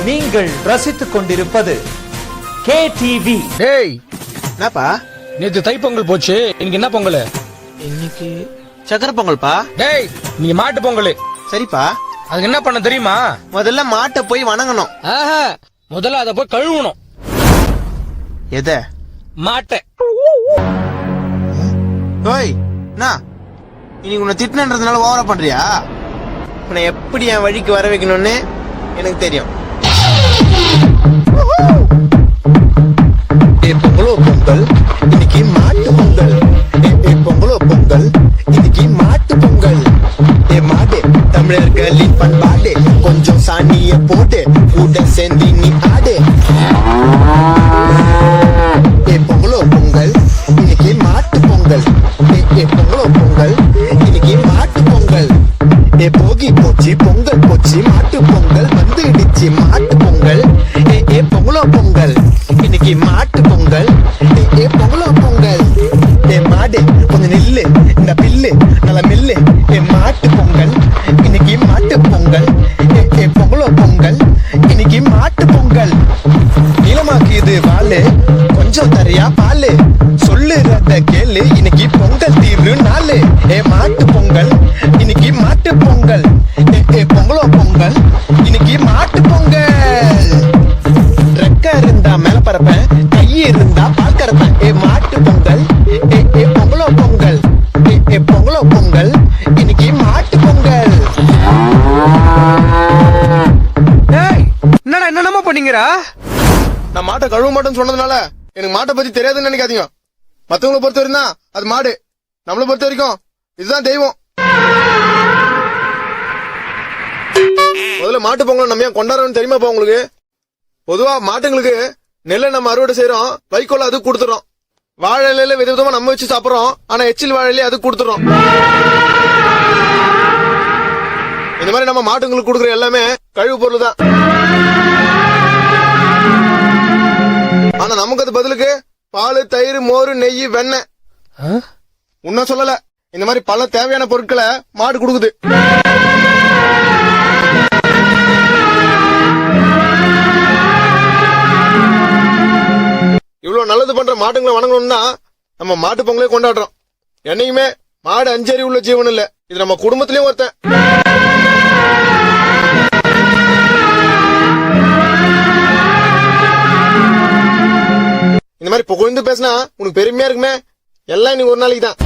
நீங்கள் ரசித்துக் கொண்டிருப்பது KTV. டேய், என்னப்பா நேத்து தைப்பொங்கல் போச்சு, இன்னைக்கு என்ன பொங்கல்? இன்னைக்கு சக்கரை பொங்கல்பா. டேய், நீ மாட்டு பொங்கல். சரிப்பா, அதுக்கு என்ன பண்ண தெரியுமா? முதல்ல மாட்டை போய் வணங்கணும். ஆஹா, முதல்ல அத போய் கழுவணும். எத? மாட்டை. ஓய், இன்னைக்கு உன்னை திட்டினன்றதுனால ஓவரா பண்றியா? உன்னை எப்படி என் வழிக்கு வர வைக்கணும்னு எனக்கு தெரியும். பொங்கலோ பொங்கல், இன்னைக்கு மாட்டு பொங்கல். பொங்கலோ பொங்கல், இன்னைக்கு மாட்டு பொங்கல். மாடு தமிழர்களின் பண்பாடு, கொஞ்சம் சாணிய போட்டு கூட சேர்ந்து நீ ஆடு. பொங்கலோ பொங்கல், இன்னைக்கு மாட்டு பொங்கல். பொங்கலோ பொங்கல், இன்னைக்கு மாட்டு பொங்கல். போகி போச்சு பொங்கல் போச்சு, மாட்டு பொங்கல் வந்துடுச்சு மாட்டு பொங்கல். பொங்கலோ பொங்கல், இன்னைக்கு மாட்டு பொங்கல். பொங்கலோ பொங்கல். மாடு கொஞ்சம் நில்லு, இந்த பில்லு நல்ல மில்லு. மாட்டு பொங்கல், இன்னைக்கு மாட்டு பொங்கல். பொங்கலோ பொங்கல், இன்னைக்கு மாட்டு பொங்கல். நீளமாக்கு இது வாழு, கொஞ்சம் தரையா பாலு, சொல்லுறத கேளு, இன்னைக்கு பொங்கல் தீர்வு நாளு. மாட்டு பொங்கல், இன்னைக்கு மாட்டு பொங்கல். பொங்கலோ பொங்கல், இன்னைக்கு மாட்டு பொங்கல். ரெக்க இருந்தா மேல பறப்பேன், கை இருந்தா பால் கறப்பேன். மாட்டு பொங்கல், பொங்கலோ பொங்கல். பொங்கலோ பொங்கல், இன்னைக்கு மாட்டு பொங்கல். என்னடா என்னென்னமோ பண்ணீங்கடா? நான் மாட்டை கழுவ மாட்டேன்னு சொன்னதுனால எனக்கு மாட்டை பத்தி தெரியாதுன்னு நினைக்காதீங்க. மத்தவங்களை பொறுத்த வரைக்கும் தான் அது மாடு, நம்மளை பொறுத்த வரைக்கும் இதுதான் தெய்வம். முதல்ல மாட்டு பொங்கல் நம்ம ஏன் கொண்டாடுறோம்னு தெரியுமாப்பா உங்களுக்கு? பொதுவா மாட்டுங்களுக்கு நெல்லை நம்ம அறுவடை செய்யறோம், வைக்கோல அதுக்கு கொடுத்துறோம். வாழை இலையில விதவிதமா நம்ம வச்சு சாப்பிடறோம், ஆனா எச்சில் வாழையிலே அதுக்கு கொடுத்துறோம். இந்த மாதிரி நம்ம மாட்டுங்களுக்கு கொடுக்குற எல்லாமே கழிவு பொருள் தான். ஆனா நமக்கு அது பதிலுக்கு பால், தயிர், மோர், நெய், வெண்ணெய் உன்ன சொல்லல, இந்த மாதிரி பல தேவையான பொருட்களை மாடு கொடுக்குது. இவ்வளவு நல்லது பண்ற மாட்டுங்களை வணங்கணும்னா நம்ம மாட்டு பொங்கலே கொண்டாடுறோம். என்னைக்குமே மாடு அஞ்சறி உள்ள ஜீவன் இல்ல, இது நம்ம குடும்பத்திலயும் ஒருத்தன். இந்த மாதிரி புகழ்ந்து பேசினா உனக்கு பெருமையா இருக்குமே, எல்லாம் இன்னைக்கு ஒரு நாளைக்கு தான்.